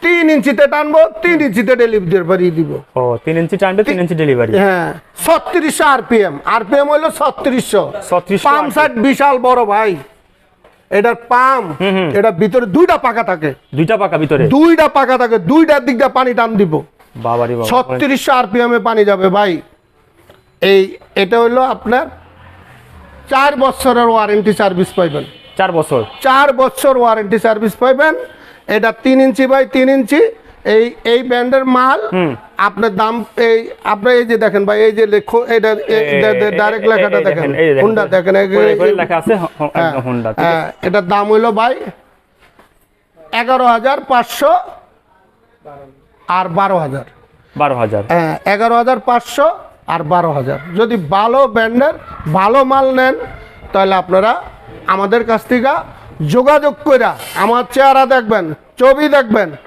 3 ইঞ্চিতে টানবো 3 ইঞ্চিতে ডেলিভারি দিব। ও 3 ইঞ্চি টানবে 3 ইঞ্চি ডেলিভারি। হ্যাঁ 3600 আরপিএম হলো 3600। 3600 পাম্প সাইড বিশাল বড় ভাই, এটার পাম্প এটা ভিতরে দুইটা পাকা থাকে, দুইটা পাকা ভিতরে, দুইটা পাকা থাকে, দুইটার দিক দিয়ে পানি টান দিব। বাবারে বাবা 3600 আরপিএম এ পানি যাবে ভাই। এটা হলো আপনার 4 বছরের ওয়ারেন্টি সার্ভিস পাইবেন। 4 বছর 4 বছর ওয়ারেন্টি সার্ভিস পাইবেন। এটা 3 ইঞ্চি বাই 3 ইঞ্চি। এই ব্র্যান্ডের মাল আপনার দাম আপনার এই যে দেখেন ভাই, এই যে লেখো এটা ডাইরেক্ট লেখাটা দেখেন, হোন্ডা দেখেন লেখা আছে একদম হোন্ডা। এটার দাম হইলো ভাই 11,500 আর 12,000। 12,000 হ্যাঁ 11,500 আর 12,000। যদি ভালো ব্র্যান্ডের ভালো মাল নেন তাহলে আপনারা আমাদের কাছ থেকে যোগাযোগ করে আমার চেহারা দেখবেন, ছবি দেখবেন,